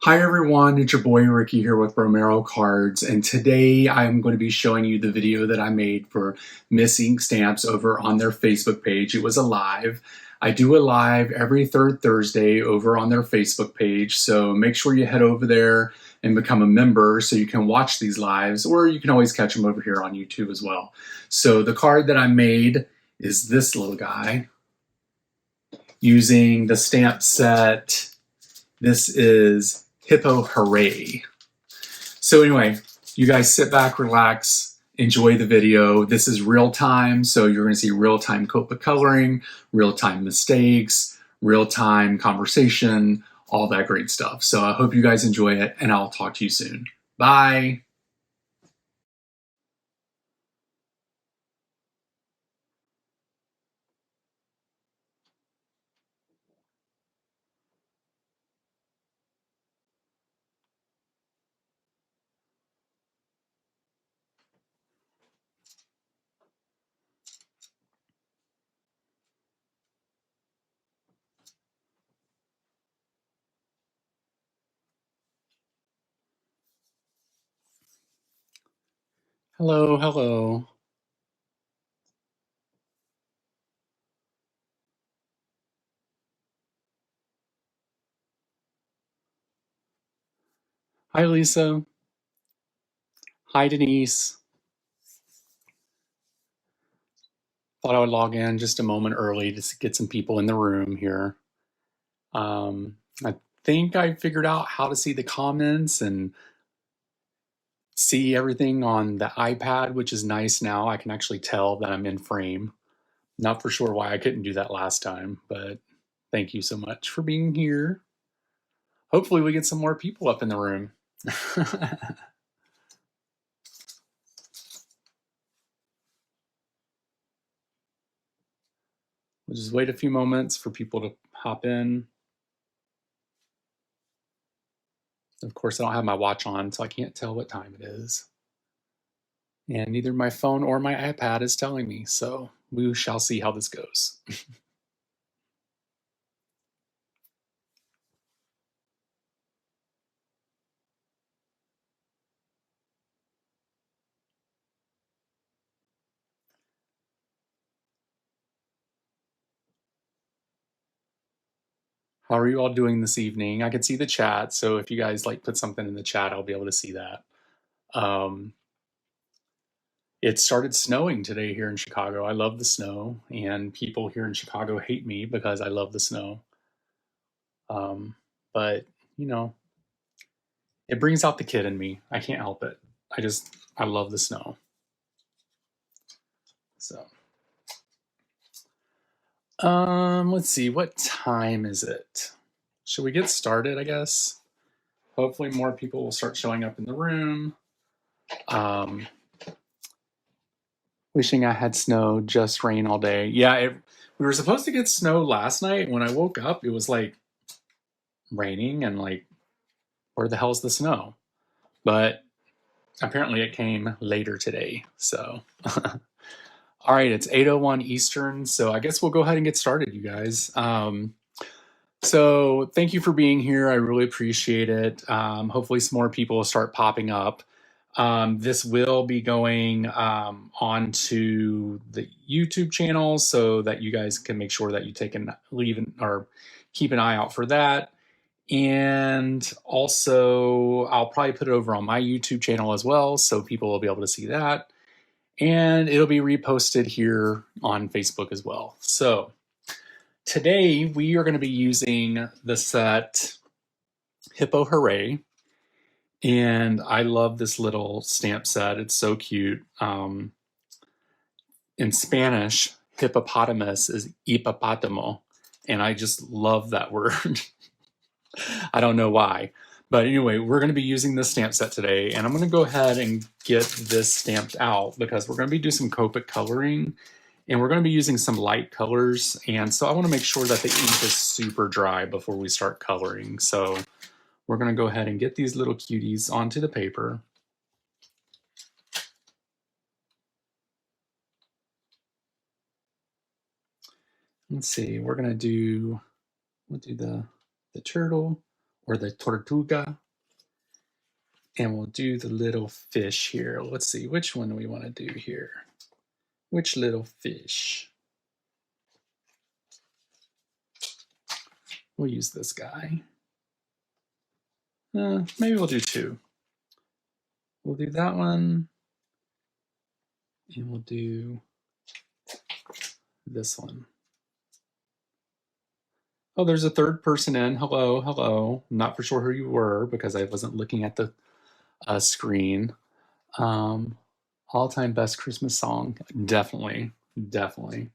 Hi everyone, it's your boy Ricky here with Romero Cards, and today I'm going to be showing you the video that I made for Miss Ink Stamps over on their Facebook page. It was a live. I do a live every third Thursday over on their Facebook page, so make sure you head over there and become a member so you can watch these lives, or you can always catch them over here on YouTube as well. So the card that I made is this little guy using the stamp set. This is Hippo Hooray. So anyway, you guys sit back, relax, enjoy the video. This is real time, so you're going to see real time Copic Coloring, real time mistakes, real time conversation, all that great stuff. So I hope you guys enjoy it, and I'll talk to you soon. Bye. Hello, hello. Hi, Lisa. Hi, Denise. Thought I would log in just a moment early to get some people in the room here. I think I figured out how to see the comments and see everything on the iPad, which is nice now. I can actually tell that I'm in frame. Not for sure why I couldn't do that last time, but thank you so much for being here. Hopefully we get some more people up in the room. We'll just wait a few moments for people to hop in. Of course, I don't have my watch on, so I can't tell what time it is. And neither my phone or my iPad is telling me, so we shall see how this goes. How are you all doing this evening? I can see the chat, so if you guys like put something in the chat, I'll be able to see that. It started snowing today here in Chicago. I love the snow, and people here in Chicago hate me because I love the snow. But, you know, it brings out the kid in me. I can't help it. I love the snow. So, let's see, what time is it? Should we get started, I guess? Hopefully more people will start showing up in the room. Wishing I had snow, just rain all day. Yeah, we were supposed to get snow last night. When I woke up, it was like raining and like, where the hell's the snow? But apparently it came later today. So, all right, it's 8:01 Eastern. So I guess we'll go ahead and get started, you guys. So thank you for being here. I really appreciate it. Hopefully some more people will start popping up. This will be going onto the YouTube channel so that you guys can make sure that you keep an eye out for that. And also, I'll probably put it over on my YouTube channel as well, so people will be able to see that. And it'll be reposted here on Facebook as well. So today we are going to be using the set Hippo Hooray. And I love this little stamp set. It's so cute. In Spanish, hippopotamus is hipopotamo. And I just love that word. I don't know why. But anyway, we're going to be using this stamp set today. And I'm going to go ahead and get this stamped out because we're going to be doing some Copic coloring. And we're going to be using some light colors. And so I want to make sure that the ink is super dry before we start coloring. So we're going to go ahead and get these little cuties onto the paper. Let's see, we'll do the turtle, or the tortuga. And we'll do the little fish here. Let's see, which one do we want to do here? Which little fish? We'll use this guy. Maybe we'll do two. We'll do that one. And we'll do this one. Oh, there's a third person in. Hello, hello. I'm not for sure who you were because I wasn't looking at the screen. All-time best Christmas song. Definitely, definitely.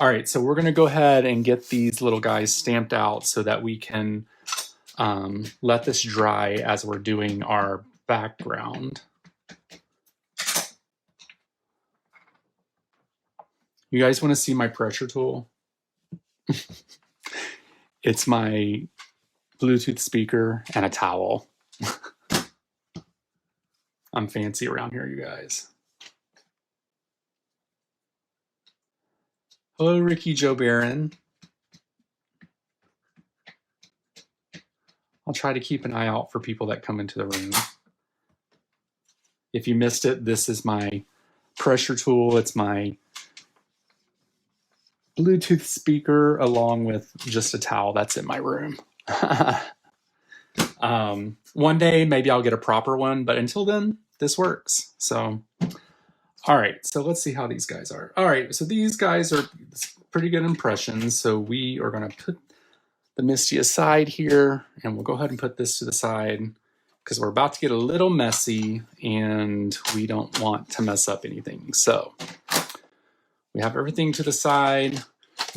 All right, so we're going to go ahead and get these little guys stamped out so that we can let this dry as we're doing our background. You guys want to see my pressure tool? It's my Bluetooth speaker and a towel. I'm fancy around here, you guys. Hello, Ricky Joe Barron. I'll try to keep an eye out for people that come into the room. If you missed it, this is my pressure tool. It's my Bluetooth speaker along with just a towel that's in my room. One day, maybe I'll get a proper one, but until then, this works. So, all right, so let's see how these guys are. All right, so these guys are pretty good impressions. So we are gonna put the Misty aside here, and we'll go ahead and put this to the side because we're about to get a little messy and we don't want to mess up anything. So we have everything to the side.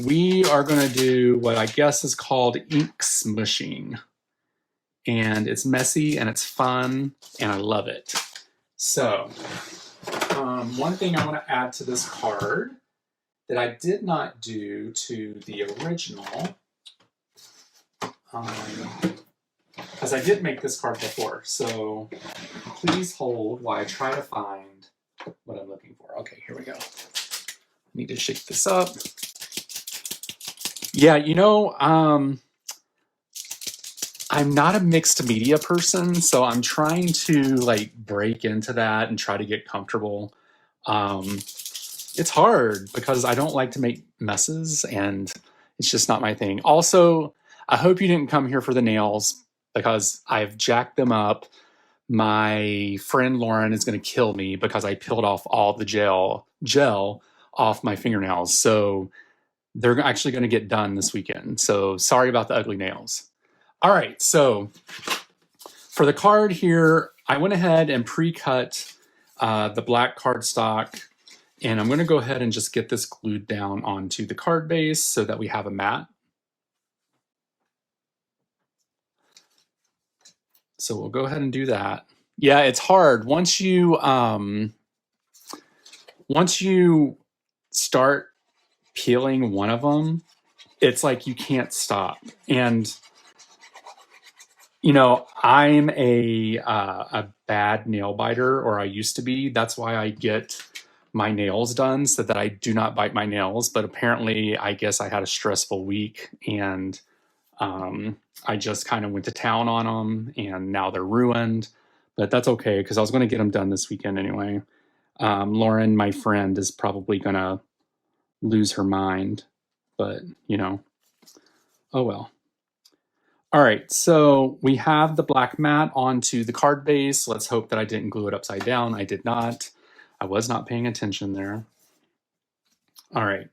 We are going to do what I guess is called ink smooshing. And it's messy and it's fun and I love it. So one thing I want to add to this card that I did not do to the original, because I did make this card before. So please hold while I try to find what I'm looking for. Okay, here we go. Need to shake this up. Yeah, you know, I'm not a mixed media person, so I'm trying to like break into that and try to get comfortable. It's hard because I don't like to make messes and it's just not my thing. Also, I hope you didn't come here for the nails because I've jacked them up. My friend Lauren is going to kill me because I peeled off all the gel off my fingernails. So they're actually going to get done this weekend. So sorry about the ugly nails. All right, so for the card here, I went ahead and pre-cut the black cardstock, and I'm going to go ahead and just get this glued down onto the card base so that we have a mat. So we'll go ahead and do that. Yeah, it's hard. Once you start peeling one of them, it's like you can't stop. And you know, I'm a bad nail biter, or I used to be. That's why I get my nails done so that I do not bite my nails. But apparently, I guess I had a stressful week and I just kind of went to town on them and now they're ruined. But that's okay because I was going to get them done this weekend anyway. Lauren, my friend, is probably going to lose her mind. But, you know, oh well. All right, so we have the black mat onto the card base. Let's hope that I didn't glue it upside down. I did not. I was not paying attention there. All right,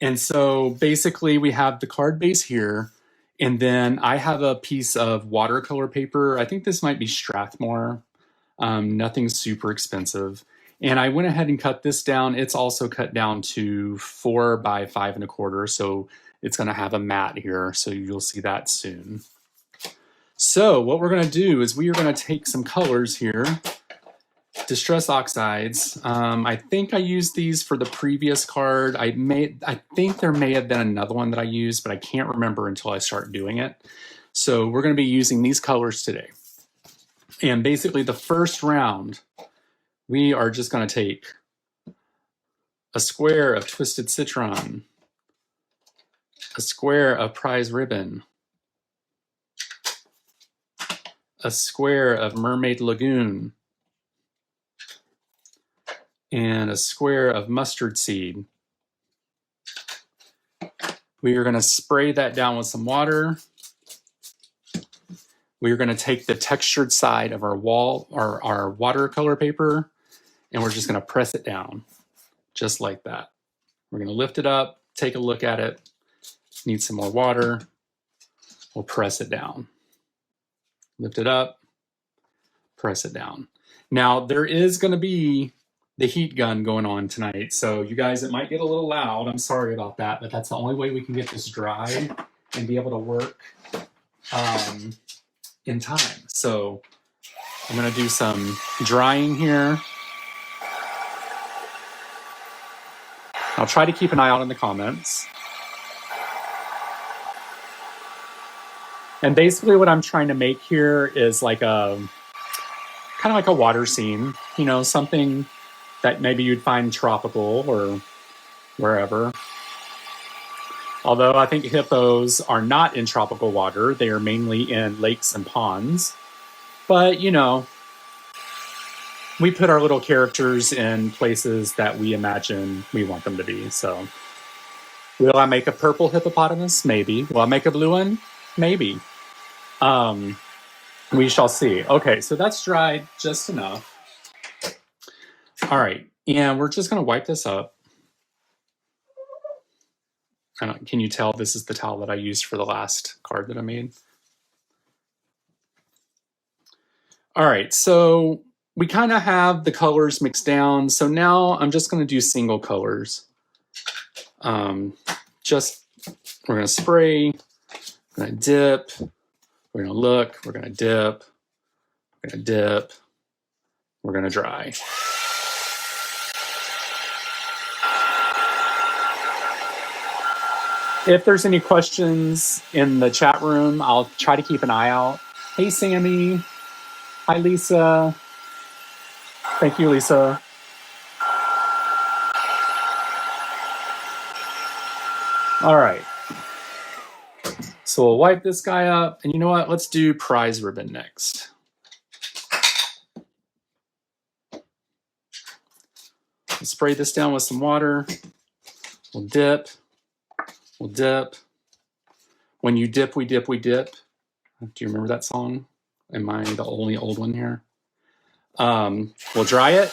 and so basically we have the card base here, and then I have a piece of watercolor paper. I think this might be Strathmore. Nothing super expensive. And I went ahead and cut this down. It's also cut down to 4 by 5 1/4, so it's going to have a mat here, so you'll see that soon. So what we're going to do is we are going to take some colors here, Distress Oxides. I think I used these for the previous card. I think there may have been another one that I used, but I can't remember until I start doing it. So we're going to be using these colors today. And basically the first round, we are just going to take a square of Twisted Citron, a square of Prize Ribbon, a square of Mermaid Lagoon and a square of mustard seed. We are going to spray that down with some water. We are going to take the textured side of our our watercolor paper, and we're just going to press it down just like that. We're going to lift it up, take a look at it. Need some more water. We'll press it down. Lift it up, press it down. Now, there is going to be the heat gun going on tonight, so you guys, it might get a little loud. I'm sorry about that, but that's the only way we can get this dry and be able to work in time. So I'm going to do some drying here. I'll try to keep an eye out in the comments. And basically what I'm trying to make here is like a kind of like a water scene, you know, something that maybe you'd find tropical or wherever. Although I think hippos are not in tropical water. They are mainly in lakes and ponds. But, you know, we put our little characters in places that we imagine we want them to be. So will I make a purple hippopotamus? Maybe. Will I make a blue one? Maybe. We shall see. Okay, so that's dried just enough. All right, and we're just going to wipe this up. Can you tell this is the towel that I used for the last card that I made? All right, so we kind of have the colors mixed down. So now I'm just going to do single colors. We're going to spray, we're going to dip, we're going to look, we're going to dip, we're going to dip, we're going to dry. If there's any questions in the chat room, I'll try to keep an eye out. Hey, Sammy. Hi, Lisa. Thank you, Lisa. All right. So we'll wipe this guy up. And you know what? Let's do prize ribbon next. We'll spray this down with some water. We'll dip. We'll dip. When you dip, we dip, we dip. Do you remember that song? Am I the only old one here? We'll dry it.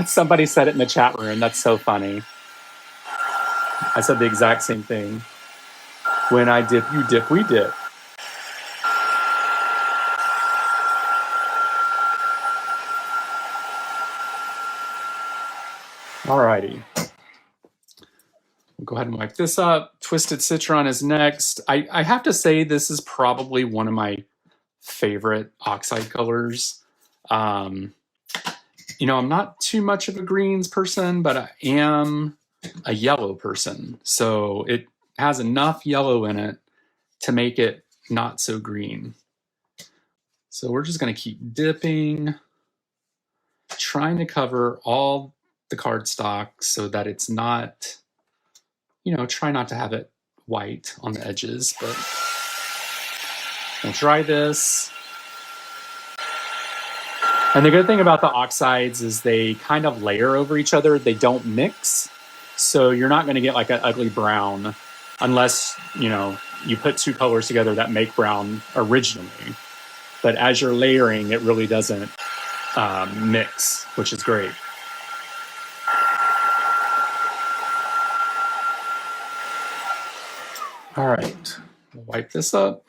Somebody said it in the chat room. That's so funny. I said the exact same thing. When I dip, you dip, we dip. Alrighty. We'll go ahead and wipe this up. Twisted Citron is next. I have to say this is probably one of my favorite oxide colors. You know, I'm not too much of a greens person, but I am a yellow person. So it has enough yellow in it to make it not so green. So we're just going to keep dipping, trying to cover all the cardstock so that it's not, you know, try not to have it white on the edges, but we'll dry this. And the good thing about the oxides is they kind of layer over each other. They don't mix. So you're not going to get like an ugly brown unless, you know, you put two colors together that make brown originally. But as you're layering, it really doesn't mix, which is great. All right, we'll wipe this up.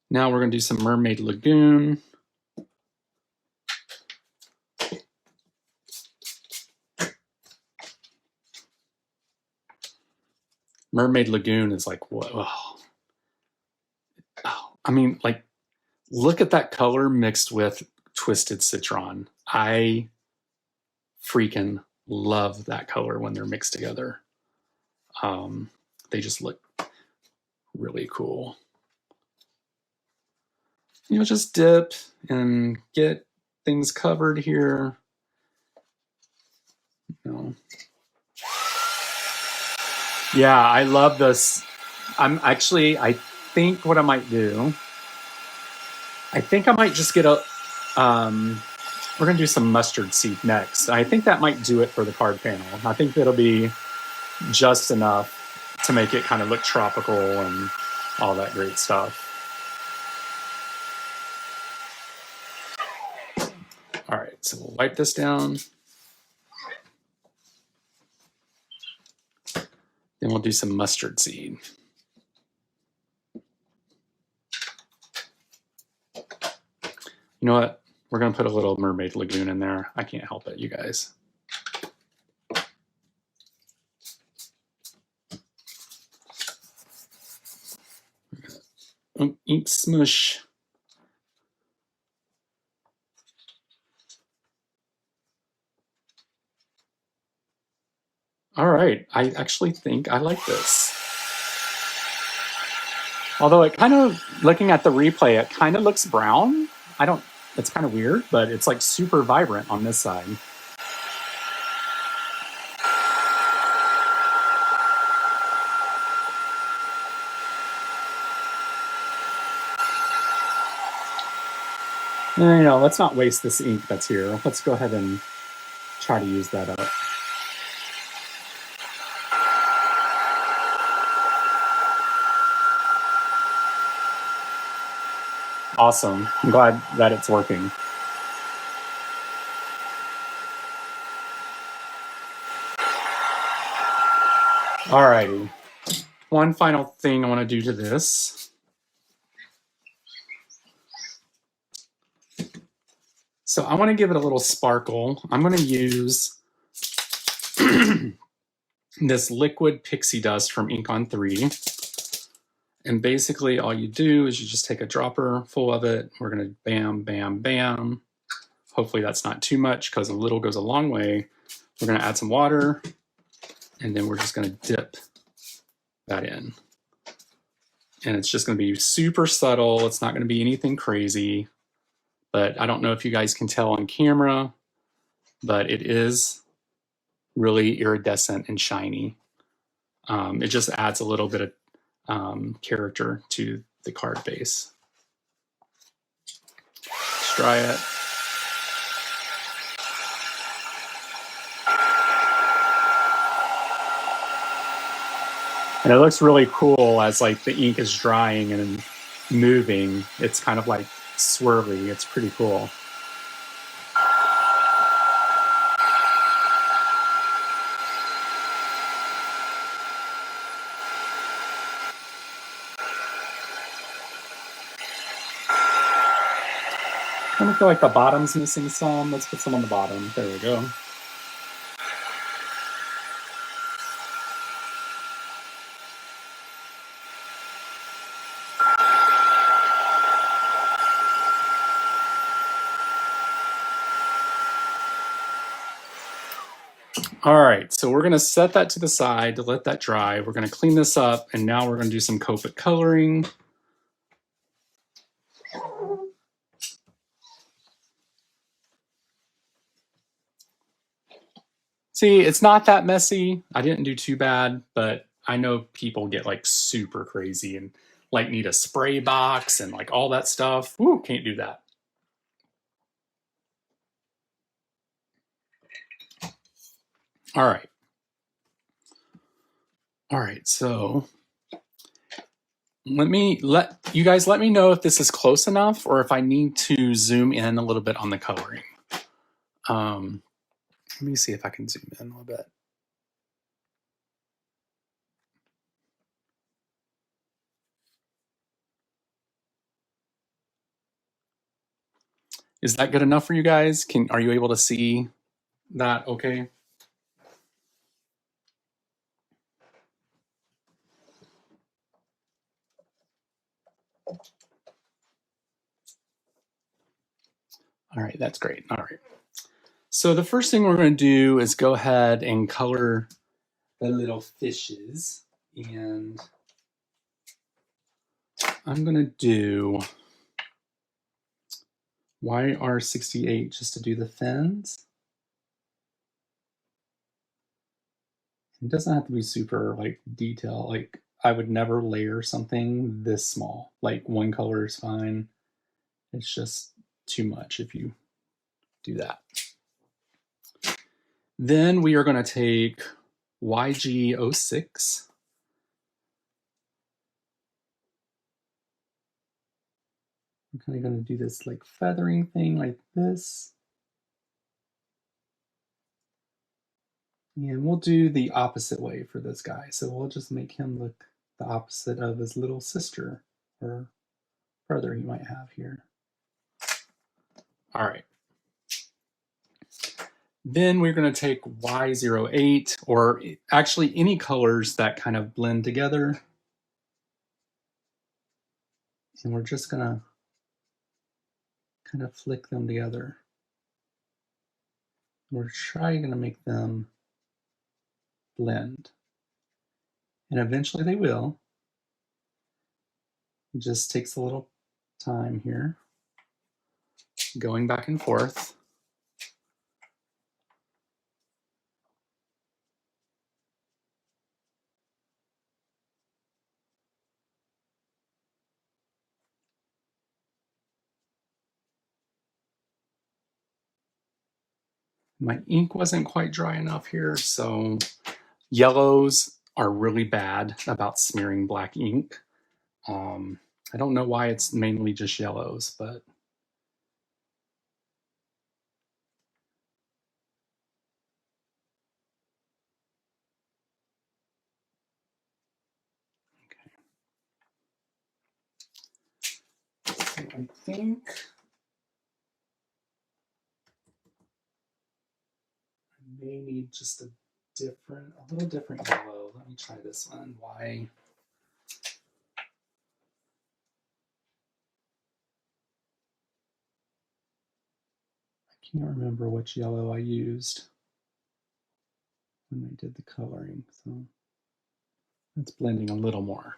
Now we're going to do some Mermaid Lagoon. Mermaid Lagoon is like, whoa. Oh, I mean, like, look at that color mixed with Twisted Citron. I freaking love that color when they're mixed together. They just look really cool. You know, just dip and get things covered here. You know. Yeah, I love this. I think what I might do, I think I might just get a, we're going to do some mustard seed next. I think that might do it for the card panel. I think that'll be just enough to make it kind of look tropical and all that great stuff. All right, so we'll wipe this down. Then we'll do some mustard seed. You know what? We're going to put a little mermaid lagoon in there. I can't help it, you guys. Ink smoosh. All right, I actually think I like this. Although it kind of, looking at the replay, it kind of looks brown. It's kind of weird, but it's like super vibrant on this side. No, let's not waste this ink that's here. Let's go ahead and try to use that up. Awesome. I'm glad that it's working. Alrighty. One final thing I want to do to this. So I want to give it a little sparkle. I'm going to use this liquid pixie dust from Ink on 3. And basically all you do is you just take a dropper full of it. We're going to bam, bam, bam. Hopefully that's not too much because a little goes a long way. We're going to add some water and then we're just going to dip that in. And it's just going to be super subtle. It's not going to be anything crazy. But I don't know if you guys can tell on camera, but it is really iridescent and shiny. It just adds a little bit of character to the card base. Let's dry it. And it looks really cool as like the ink is drying and moving. It's kind of like swirly. It's pretty cool. Kind of feel like the bottom's missing some. Let's put some on the bottom. There we go. All right, so we're gonna set that to the side to let that dry. We're gonna clean this up, and now we're gonna do some Copic coloring. See, it's not that messy. I didn't do too bad, but I know people get like super crazy and like need a spray box and like all that stuff. Ooh, can't do that. All right. All right, so let you guys let me know if this is close enough or if I need to zoom in a little bit on the coloring. Let me see if I can zoom in a little bit. Is that good enough for you guys? Are you able to see that okay? All right, that's great. All right. So the first thing we're going to do is go ahead and color the little fishes. And I'm going to do YR68 just to do the fins. It doesn't have to be super like detailed. Like I would never layer something this small. Like one color is fine. It's just too much if you do that. Then we are going to take YG06. I'm kind of going to do this like feathering thing like this. And we'll do the opposite way for this guy. So we'll just make him look the opposite of his little sister or brother he might have here. All right. Then we're going to take Y08, or actually any colors that kind of blend together. And we're just going to kind of flick them together. We're trying to make them blend. And eventually they will. It just takes a little time here, going back and forth. My ink wasn't quite dry enough here, so yellows are really bad about smearing black ink. I don't know why it's mainly just yellows, but okay. So I think I may need just a little different yellow. Let me try this one. Why? I can't remember which yellow I used when I did the coloring, so it's blending a little more.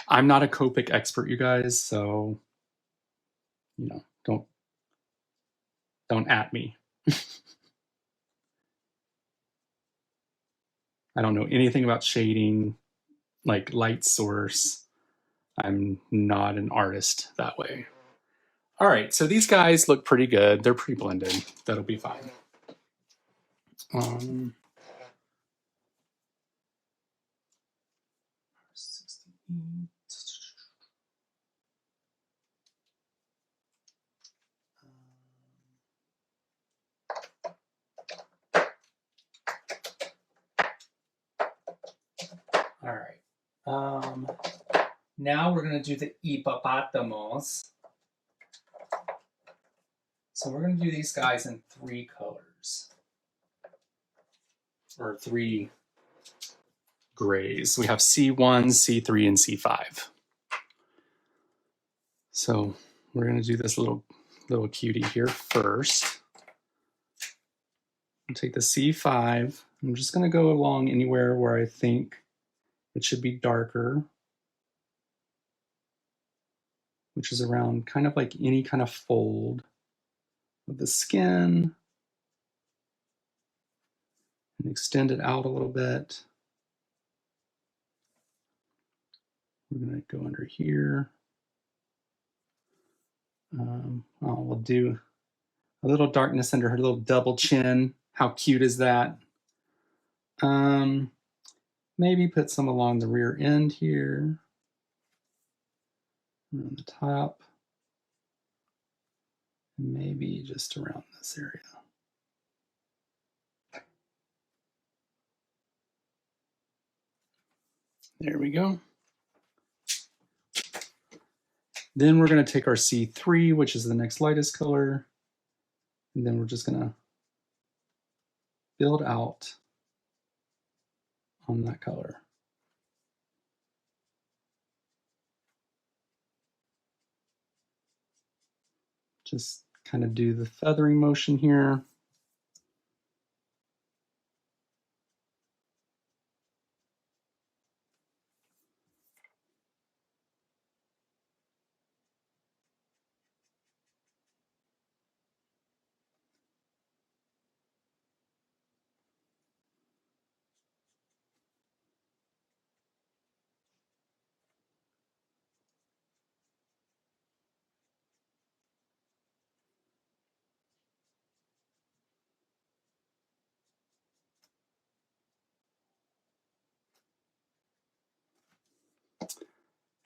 I'm not a Copic expert, you guys, so you know, don't at me. I don't know anything about shading, like light source. I'm not an artist that way. All right, so these guys look pretty good. They're pretty blended. That'll be fine. All right. Now we're going to do the hippopotamus. So we're going to do these guys in 3 colors. Or 3 grays. We have C1, C3, and C5. So we're going to do this little cutie here first. I'll take the C5. I'm just going to go along anywhere where I think it should be darker, which is around kind of like any kind of fold of the skin, and extend it out a little bit. We're going to go under here. We'll do a little darkness under her little double chin. How cute is that? Maybe put some along the rear end here, around the top, and maybe just around this area. There we go. Then we're going to take our C3, which is the next lightest color, and then we're just going to build out on that color. Just kind of do the feathering motion here.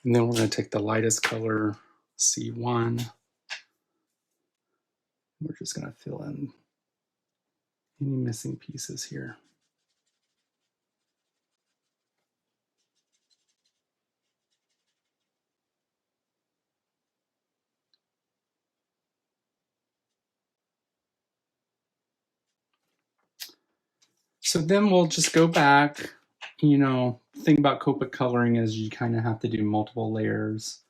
And then we're going to take the lightest color, C1. We're just going to fill in any missing pieces here. So then we'll just go back. You know, the thing about Copic coloring is you kind of have to do multiple layers.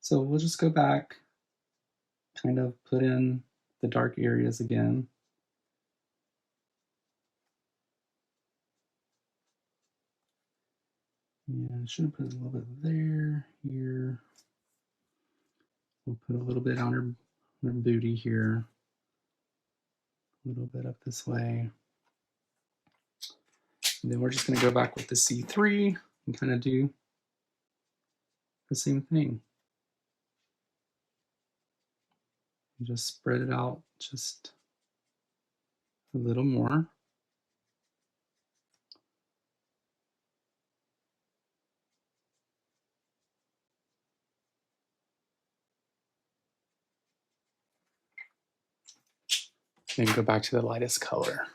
So we'll just go back, kind of put in the dark areas again. Yeah, I should have put a little bit there, here. We'll put a little bit on her booty here. A little bit up this way. And then we're just going to go back with the C3 and kind of do the same thing. And just spread it out just a little more. Then go back to the lightest color.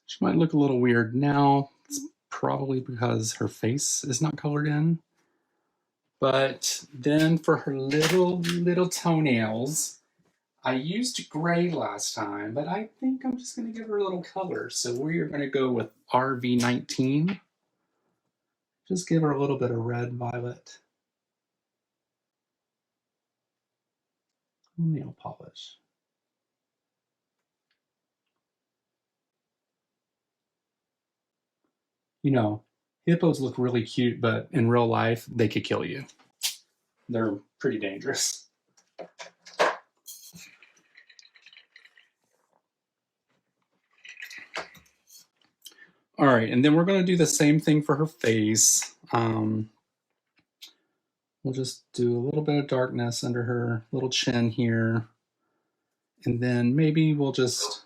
She might look a little weird now. It's probably because her face is not colored in. But then for her little toenails, I used gray last time, but I think I'm just going to give her a little color. So we're going to go with RV19. Just give her a little bit of red violet nail polish. You know, hippos look really cute, but in real life, they could kill you. They're pretty dangerous. All right, and then we're going to do the same thing for her face. We'll just do a little bit of darkness under her little chin here. And then maybe we'll just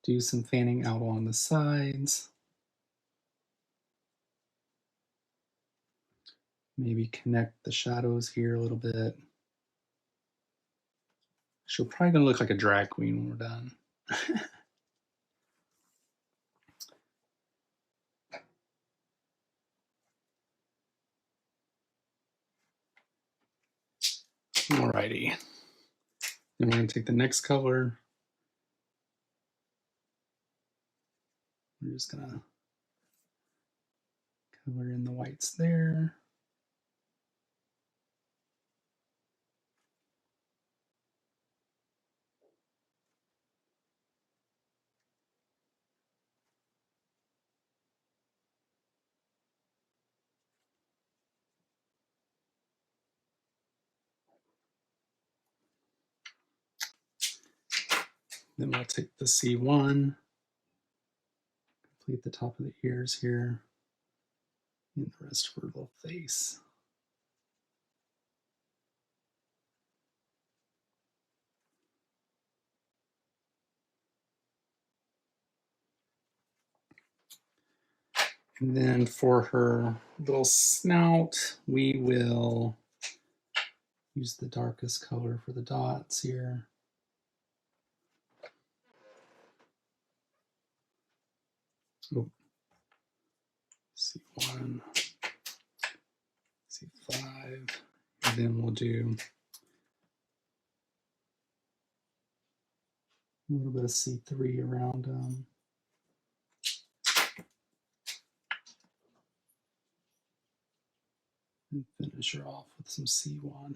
do some fanning out along the sides. Maybe connect the shadows here a little bit. She's probably going to look like a drag queen when we're done. Alrighty. Then we're going to take the next color. We're just going to color in the whites there. Then we'll take the C1, complete the top of the ears here, and the rest of her little face. And then for her little snout, we will use the darkest color for the dots here. Oh. C1, C5, and then we'll do a little bit of C3 around and finish her off with some C1.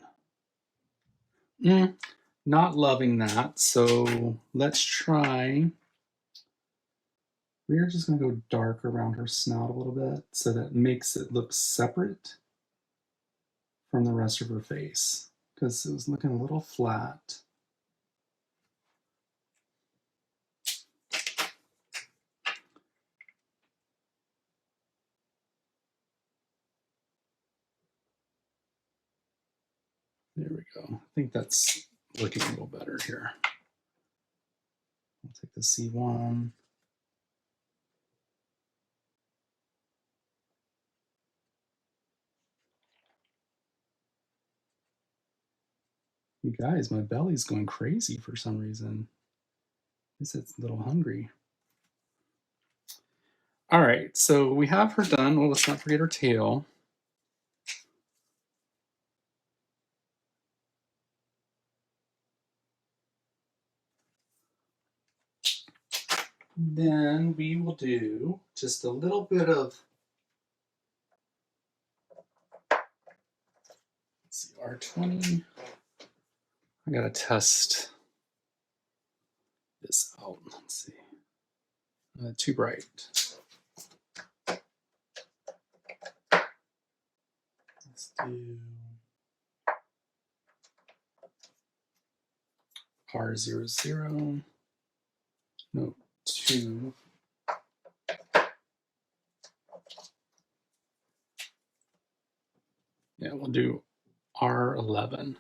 Not loving that, so let's try. We're just going to go dark around her snout a little bit so that makes it look separate from the rest of her face, because it was looking a little flat. There we go. I think that's looking a little better here. I'll take the C1. You guys, my belly's going crazy for some reason. It's a little hungry. All right, so we have her done. Well, let's not forget her tail. Then we will do just a little bit of, let's see, R20. I gotta test this out. Let's see. Too bright. Let's do R00. No, 2. Yeah, we'll do R11. And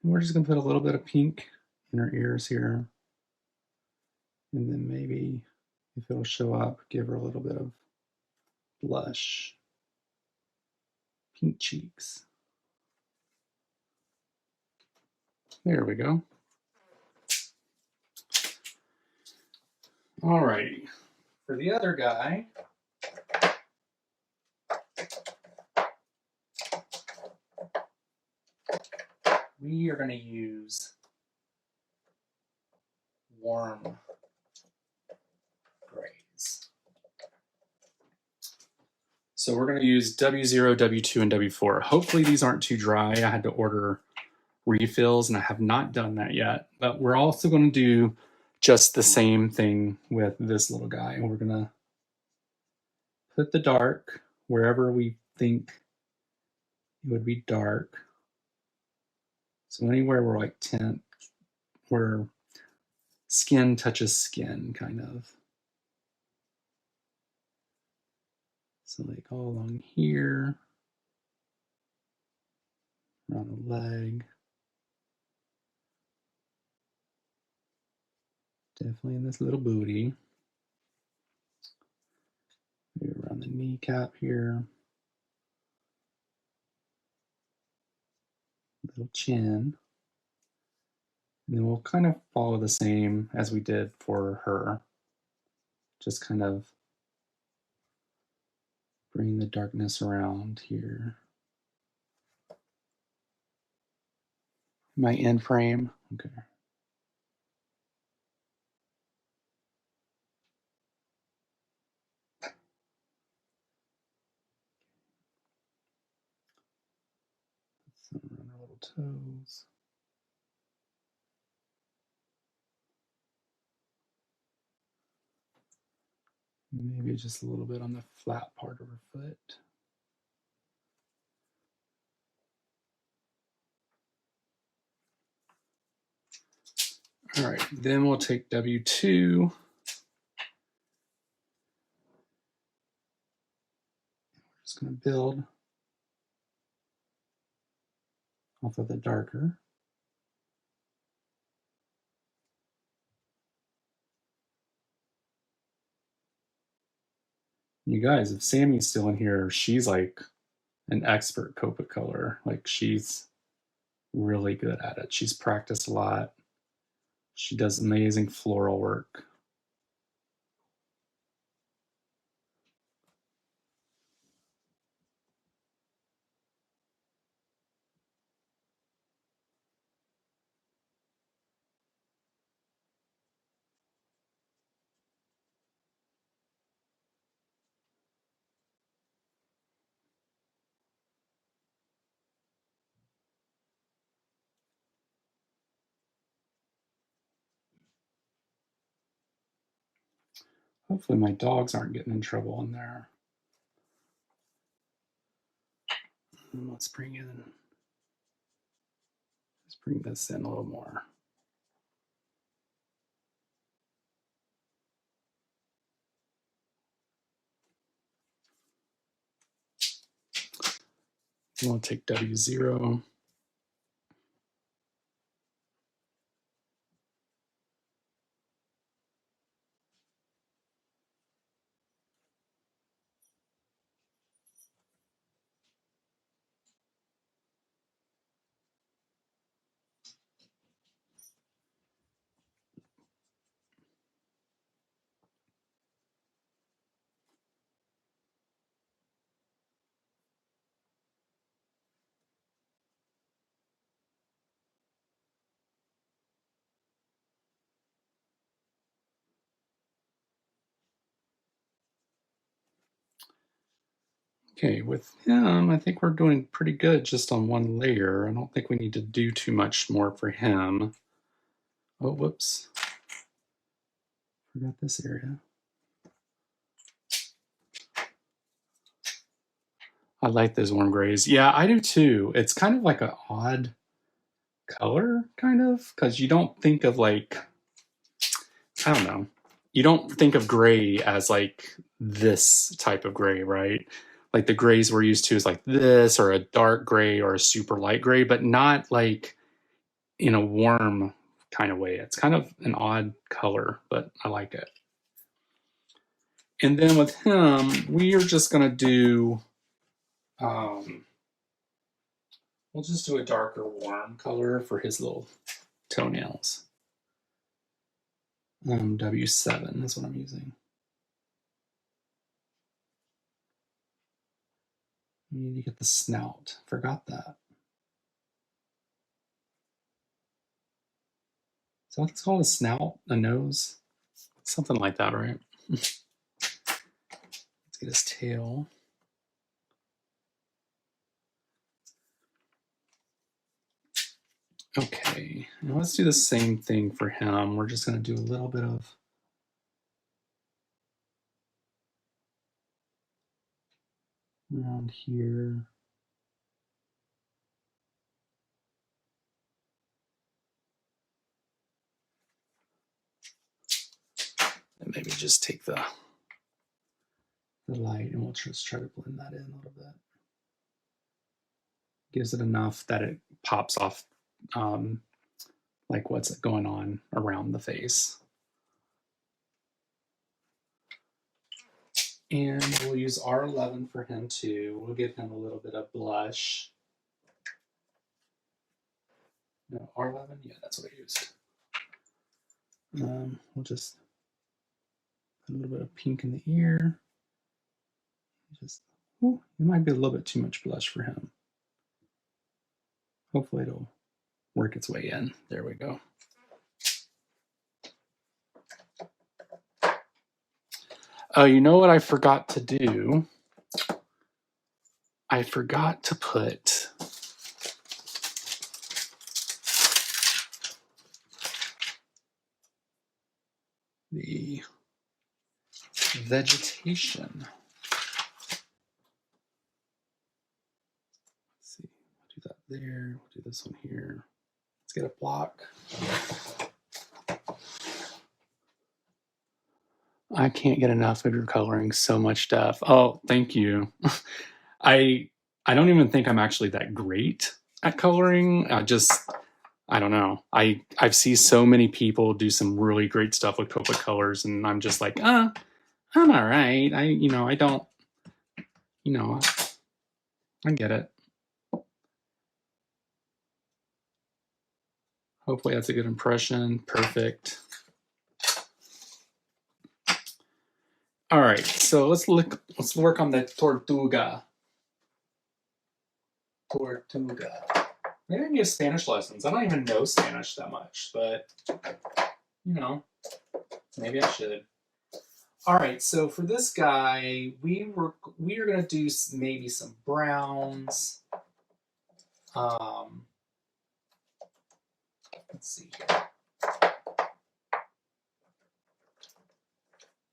we're just gonna put a little bit of pink in her ears here. And then maybe if it'll show up, give her a little bit of blush. Pink cheeks. There we go. All righty. For the other guy, we are going to use warm grays. So we're going to use W0, W2, and W4. Hopefully these aren't too dry. I had to order refills and I have not done that yet. But we're also going to do just the same thing with this little guy. And we're going to put the dark wherever we think it would be dark. So anywhere where like tint, where skin touches skin, kind of. So like all along here, around the leg. Definitely in this little booty. Maybe around the kneecap here. Little chin. And then we'll kind of follow the same as we did for her. Just kind of bring the darkness around here. My end frame, okay. Some around our little toes. Maybe just a little bit on the flat part of her foot. All right, then we'll take W2. We're just going to build off of the darker. You guys, if Sammy's still in here, she's like an expert Copic color. Like she's really good at it. She's practiced a lot. She does amazing floral work. Hopefully my dogs aren't getting in trouble in there. And let's bring this in a little more. We'll take W0. Okay, with him, I think we're doing pretty good just on one layer. I don't think we need to do too much more for him. Oh, whoops. Forgot this area. I like those warm grays. Yeah, I do too. It's kind of like an odd color, kind of, because you don't think of like, I don't know. You don't think of gray as like this type of gray, right? Like the grays we're used to is like this, or a dark gray, or a super light gray, but not like in a warm kind of way. It's kind of an odd color, but I like it. And then with him, we are just going to do, we'll just do a darker warm color for his little toenails. W7 is what I'm using. We need to get the snout. Forgot that. Is that what it's called? A snout? A nose? Something like that, right? Let's get his tail. Okay, now let's do the same thing for him. We're just going to do a little bit of around here. And maybe just take the light and we'll just try to blend that in a little bit. Gives it enough that it pops off like what's going on around the face. And we'll use R11 for him too. We'll give him a little bit of blush. No, R11? Yeah, that's what I used. We'll just put a little bit of pink in the ear. Just, ooh, it might be a little bit too much blush for him. Hopefully it'll work its way in. There we go. Oh, you know what I forgot to do? I forgot to put the vegetation. Let's see, we'll do that there. We'll do this one here. Let's get a block. I can't get enough of your coloring so much stuff. Oh, thank you. I don't even think I'm actually that great at coloring. I don't know. I've seen so many people do some really great stuff with Copic colors, and I'm just like, I'm all right. I don't, I get it. Hopefully that's a good impression. Perfect. All right, so let's work on the tortuga. Maybe I can get Spanish lessons. I don't even know Spanish that much, but maybe I should. All right, so for this guy, we are gonna do maybe some browns. Let's see here.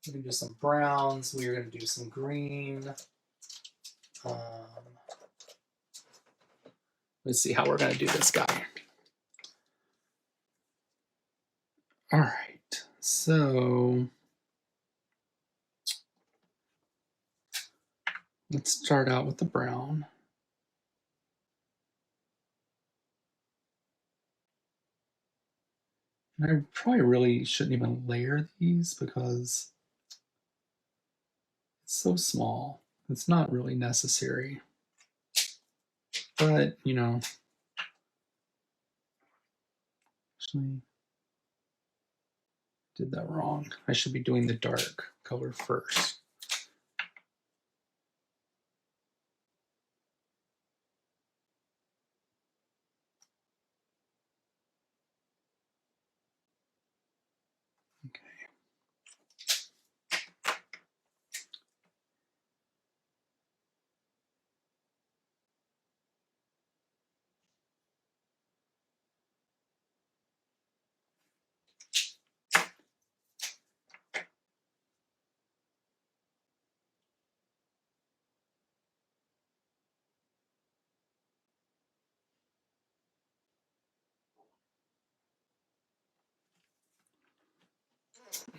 We're gonna do some browns. We're gonna do some green. Let's see how we're gonna do this guy. All right, so let's start out with the brown. And I probably really shouldn't even layer these because it's so small. It's not really necessary. But, actually did that wrong. I should be doing the dark color first. Okay.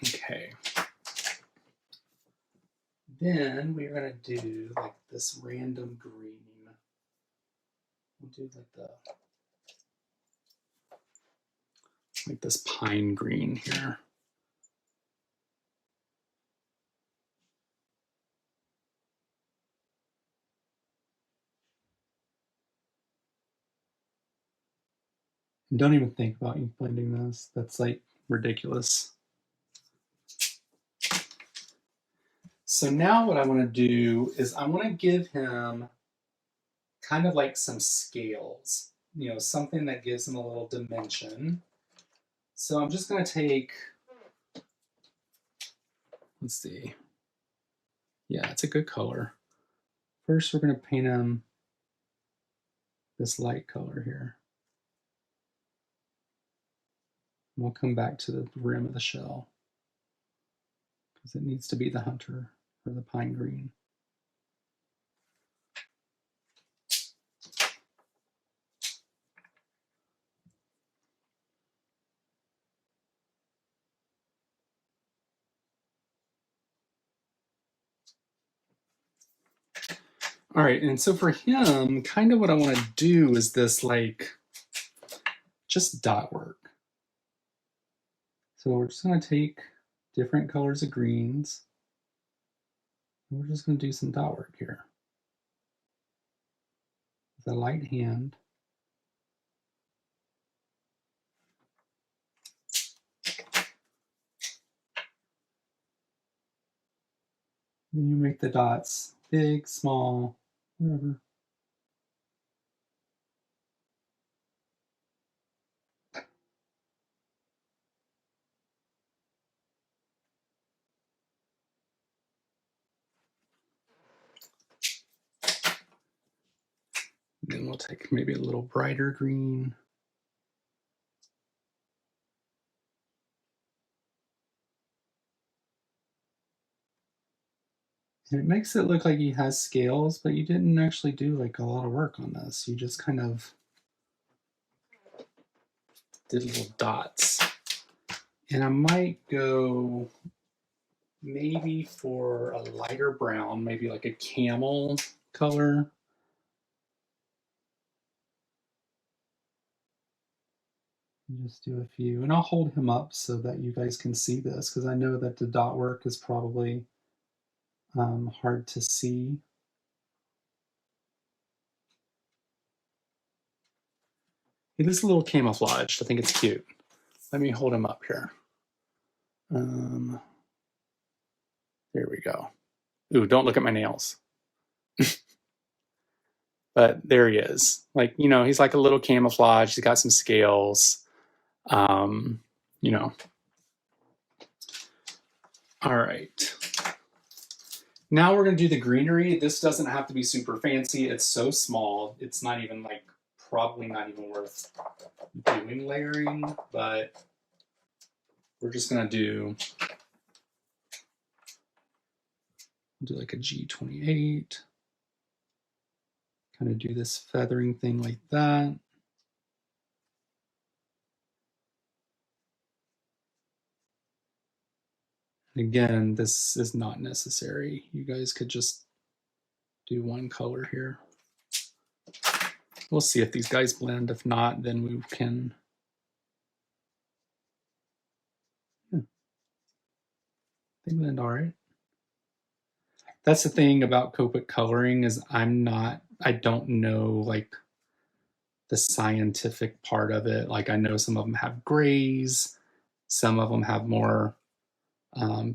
Okay. Then we're gonna do like this random green. We'll do like this pine green here. Don't even think about ink blending this. That's like ridiculous. So now what I want to do is I want to give him kind of like some scales, you know, something that gives him a little dimension. So I'm just going to take, let's see. Yeah, it's a good color. First, we're going to paint him this light color here. And we'll come back to the rim of the shell because it needs to be the hunter or the pine green. All right, and so for him, kind of what I want to do is this like just dot work. So we're just going to take different colors of greens. And we're just going to do some dot work here with a light hand. Then you make the dots big, small, whatever. Then we'll take maybe a little brighter green. And it makes it look like he has scales, but you didn't actually do like a lot of work on this. You just kind of did little dots. And I might go maybe for a lighter brown, maybe like a camel color. Just do a few, and I'll hold him up so that you guys can see this because I know that the dot work is probably hard to see. It is a little camouflaged. I think it's cute. Let me hold him up here. There we go. Ooh, don't look at my nails. But there he is. Like, you know, he's like a little camouflage. He's got some scales. You know. All right. Now we're going to do the greenery. This doesn't have to be super fancy. It's so small. It's not even like, probably not even worth doing layering, but we're just going to do like a G28. Kind of do this feathering thing like that. Again, this is not necessary. You guys could just do one color here. We'll see if these guys blend. If not, then we can. They blend all right. That's the thing about Copic Coloring is I don't know like the scientific part of it. Like I know some of them have grays, some of them have more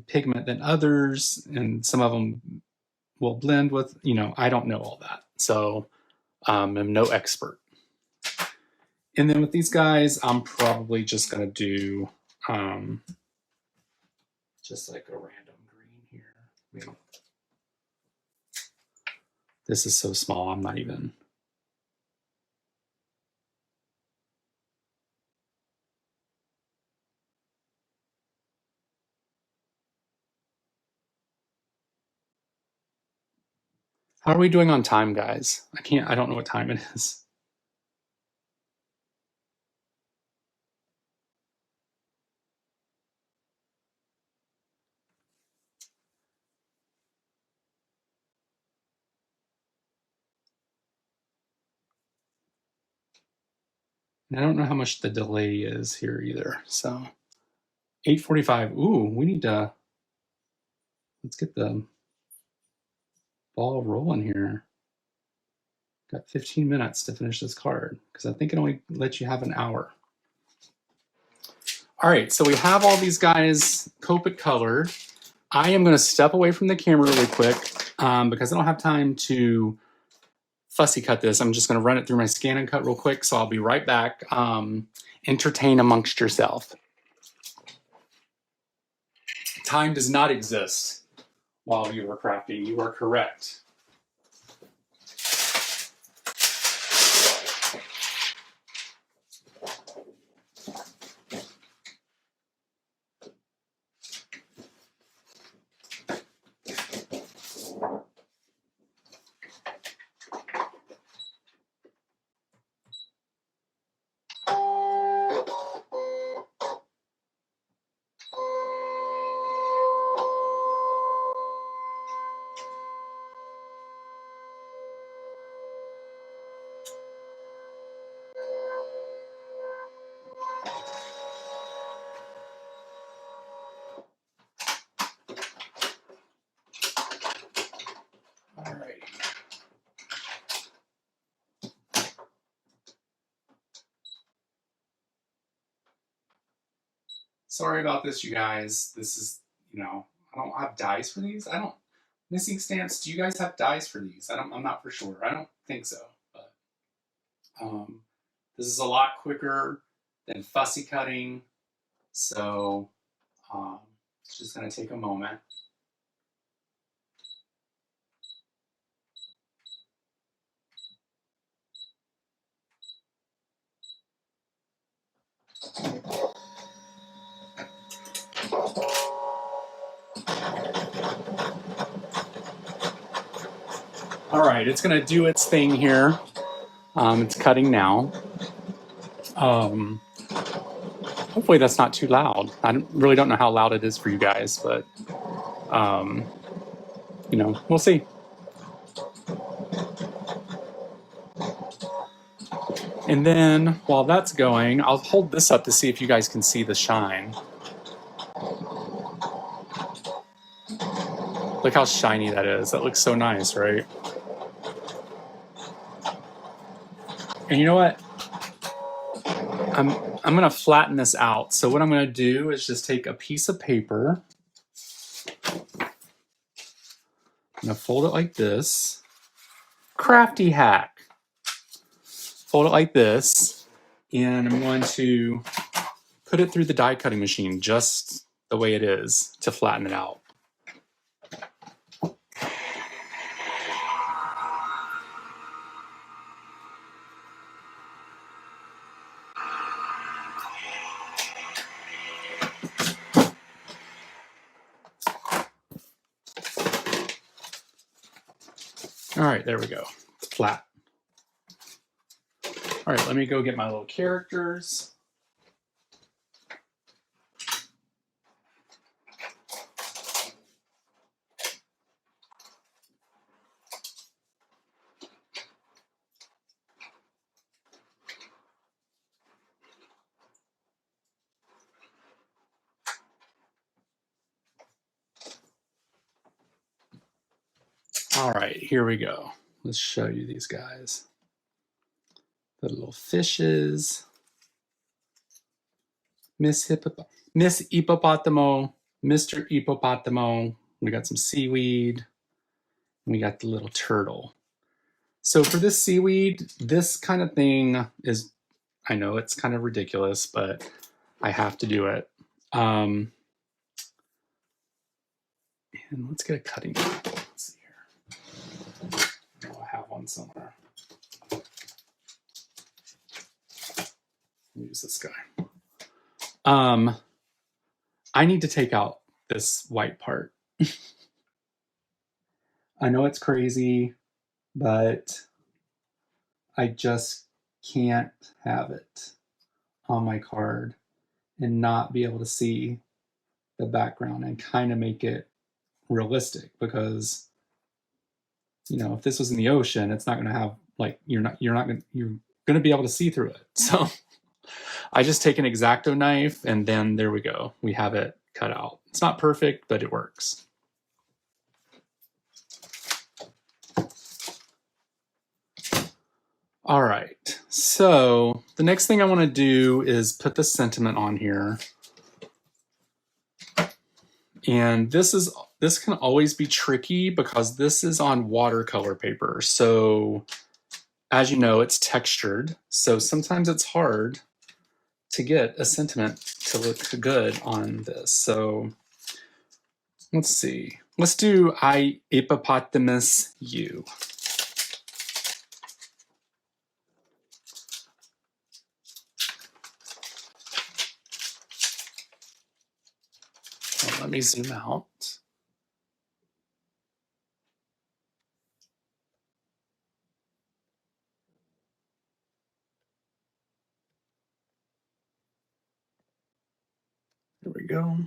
pigment than others, and some of them will blend with, you know, I don't know all that. So I'm no expert. And then with these guys, I'm probably just going to do just like a random green here. Maybe. This is so small, I'm not even. How are we doing on time, guys? I don't know what time it is. And I don't know how much the delay is here either. So 8:45. Ooh, we need to, let's get the ball rolling here. Got 15 minutes to finish this card because I think it only lets you have an hour. All right, so we have all these guys Copic colored. I am going to step away from the camera really quick because I don't have time to fussy cut this. I'm just going to run it through my scan and cut real quick, so I'll be right back. Entertain amongst yourself. Time does not exist while you are crafting. You are correct. Sorry about this, you guys. This is, I don't have dies for these. Missing stamps, do you guys have dies for these? I'm not for sure. I don't think so. But this is a lot quicker than fussy cutting. So it's just going to take a moment. All right, it's going to do its thing here. It's cutting now. Hopefully that's not too loud. I really don't know how loud it is for you guys, but we'll see. And then while that's going, I'll hold this up to see if you guys can see the shine. Look how shiny that is. That looks so nice, right? And you know what? I'm going to flatten this out. So what I'm going to do is just take a piece of paper. I'm going to fold it like this. Crafty hack. Fold it like this. And I'm going to put it through the die cutting machine just the way it is to flatten it out. All right, there we go. It's flat. All right, let me go get my little characters. All right, here we go. Let's show you these guys. The little fishes. Miss Hippopotamo, Mr. Hippopotamo. We got some seaweed. And we got the little turtle. So for this seaweed, this kind of thing is, I know it's kind of ridiculous, but I have to do it. And let's get a cutting tool. Let's see here. I have one somewhere. Use this guy. I need to take out this white part. I know it's crazy, but I just can't have it on my card and not be able to see the background and kind of make it realistic, because if this was in the ocean, it's not going to have, like, you're going to be able to see through it. So I just take an X-Acto knife and then there we go. We have it cut out. It's not perfect, but it works. All right, so the next thing I want to do is put the sentiment on here. And this can always be tricky because this is on watercolor paper. So as you know, it's textured. So sometimes it's hard to get a sentiment to look good on this. So let's see. Let's do I hippopotamus you. Let me zoom out. There we go.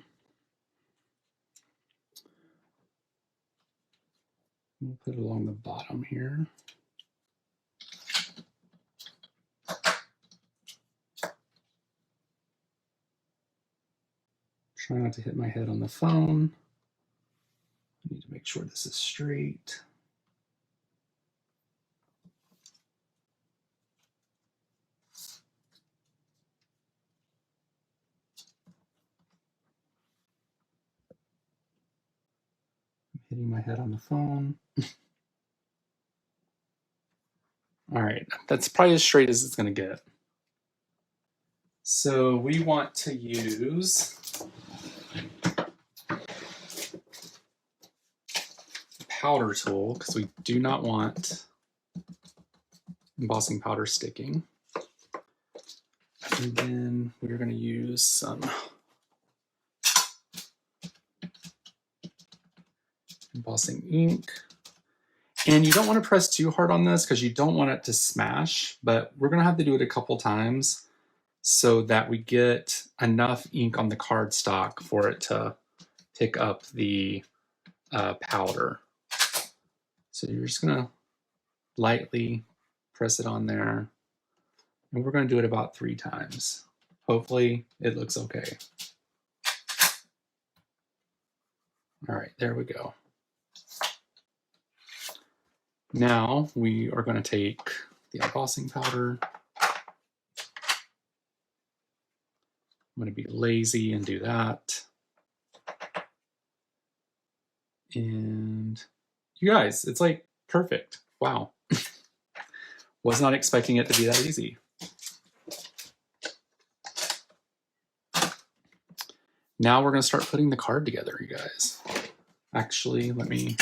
We'll put it along the bottom here. Try not to hit my head on the phone. I need to make sure this is straight. I'm hitting my head on the phone. All right, that's probably as straight as it's going to get. So we want to use a powder tool because we do not want embossing powder sticking. And then we're going to use some embossing ink. And you don't want to press too hard on this because you don't want it to smash, but we're going to have to do it a couple times so that we get enough ink on the cardstock for it to pick up the powder. So you're just going to lightly press it on there. And we're going to do it about 3 times. Hopefully it looks okay. All right, there we go. Now we are going to take the embossing powder. I'm going to be lazy and do that. And you guys, it's like perfect. Wow. Was not expecting it to be that easy. Now we're going to start putting the card together, you guys. Actually, let me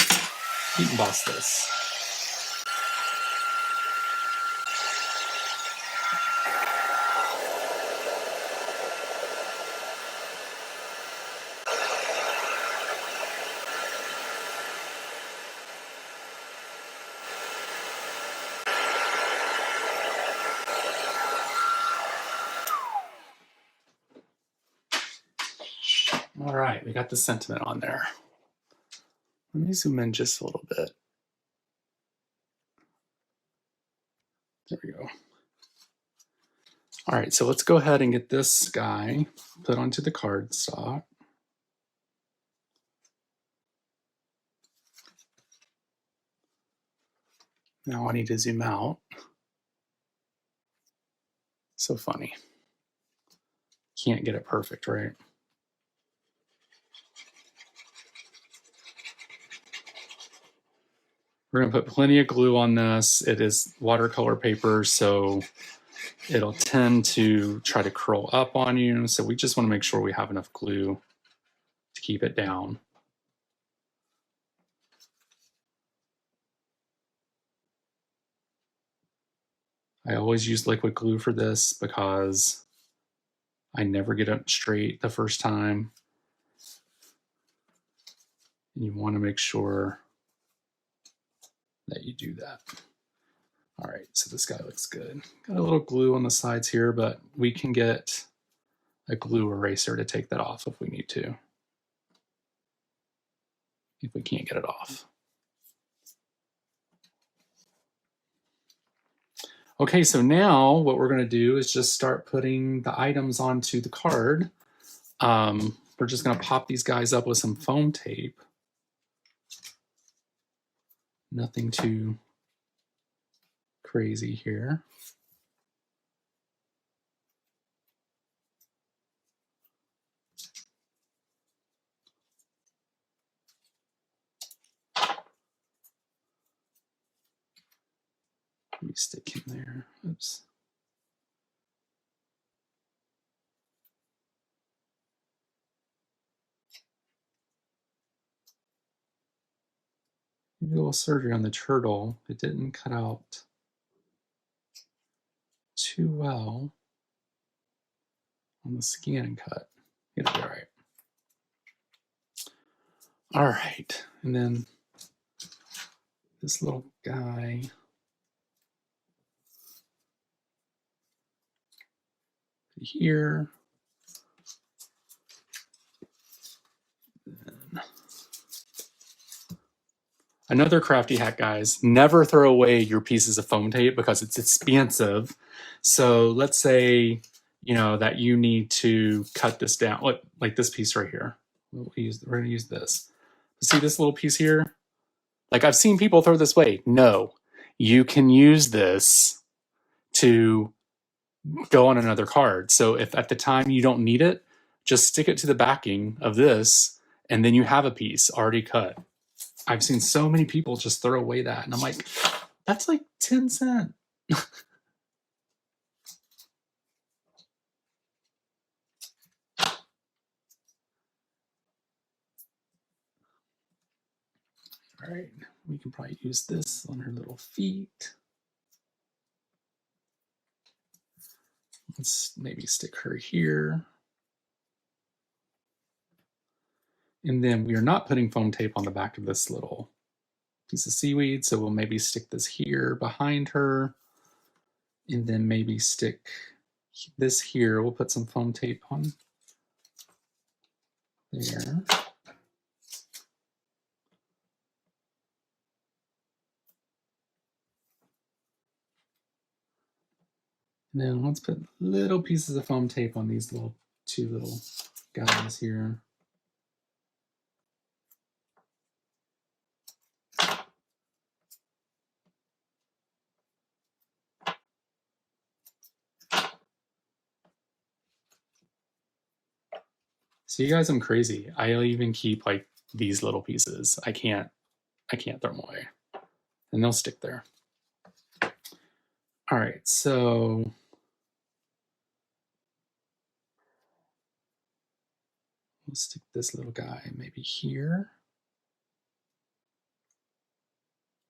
heat emboss this. All right, we got the sentiment on there. Let me zoom in just a little bit. There we go. All right, so let's go ahead and get this guy put onto the cardstock. Now I need to zoom out. So funny. Can't get it perfect, right? We're going to put plenty of glue on this. It is watercolor paper, so it'll tend to try to curl up on you. So we just want to make sure we have enough glue to keep it down. I always use liquid glue for this because I never get it straight the first time. And you want to make sure that you do that. All right, so this guy looks good. Got a little glue on the sides here, but we can get a glue eraser to take that off if we need to. If we can't get it off. Okay, so now what we're going to do is just start putting the items onto the card. We're just going to pop these guys up with some foam tape. Nothing too crazy here. Let me stick him there. Oops. Did a little surgery on the turtle. It didn't cut out too well on the scan cut. It'll be all right. All right, and then this little guy. Here. Then another crafty hack, guys, never throw away your pieces of foam tape because it's expensive. So let's say, you know, that you need to cut this down, like this piece right here. We're going to use this. See this little piece here? Like I've seen people throw this away. No, you can use this to go on another card. So if at the time you don't need it, just stick it to the backing of this, and then you have a piece already cut. I've seen so many people just throw away that, and I'm like, that's like 10 cents. All right, we can probably use this on her little feet. Let's maybe stick her here. And then we are not putting foam tape on the back of this little piece of seaweed, so we'll maybe stick this here behind her, and then maybe stick this here. We'll put some foam tape on there. And then let's put little pieces of foam tape on these two little guys here. So you guys, I'm crazy. I'll even keep like these little pieces. I can't throw them away, and they'll stick there. All right, so we'll stick this little guy maybe here.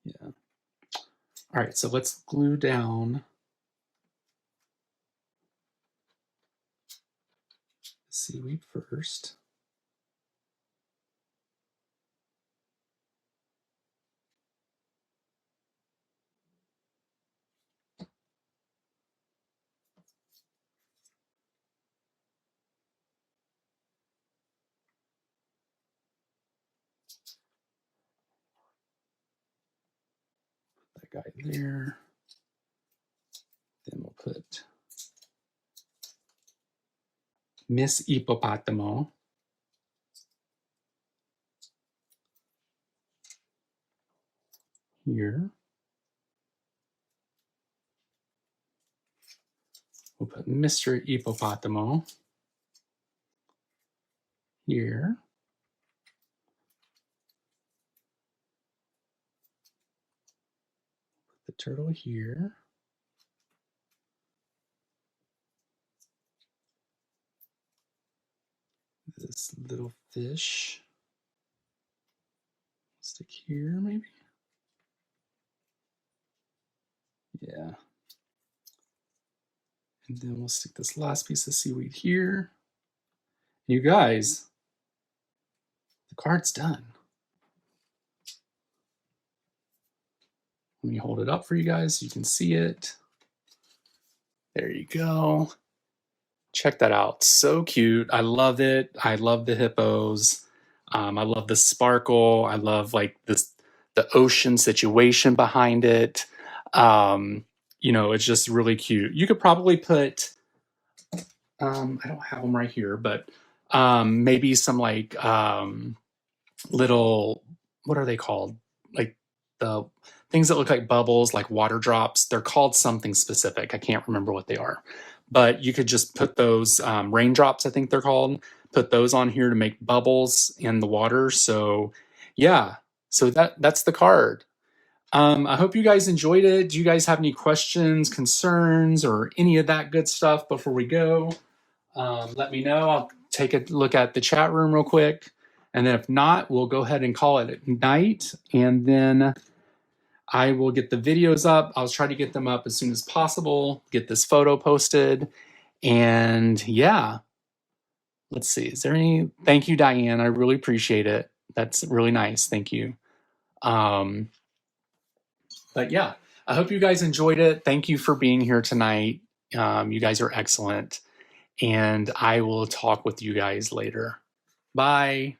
Yeah. All right, so let's glue down the seaweed first. That guy there. Then we'll put Miss Hippopotamo here. We'll put Mr. Hippopotamo here. Put the turtle here. This little fish. Stick here, maybe? Yeah. And then we'll stick this last piece of seaweed here. You guys, the card's done. Let me hold it up for you guys so you can see it. There you go. Check that out. So cute. I love it. I love the hippos. I love the sparkle. I love like the ocean situation behind it. you know, it's just really cute. You could probably put, I don't have them right here, but maybe some like little, what are they called? Like the things that look like bubbles, like water drops. They're called something specific. I can't remember what they are. But you could just put those raindrops, I think they're called, put those on here to make bubbles in the water. So yeah, so that's the card. I hope you guys enjoyed it. Do you guys have any questions, concerns, or any of that good stuff before we go? Let me know. I'll take a look at the chat room real quick. And then if not, we'll go ahead and call it at night. And then I will get the videos up. I'll try to get them up as soon as possible, get this photo posted. And yeah, let's see. Is there any? Thank you, Diane. I really appreciate it. That's really nice. Thank you. But yeah, I hope you guys enjoyed it. Thank you for being here tonight. You guys are excellent. And I will talk with you guys later. Bye.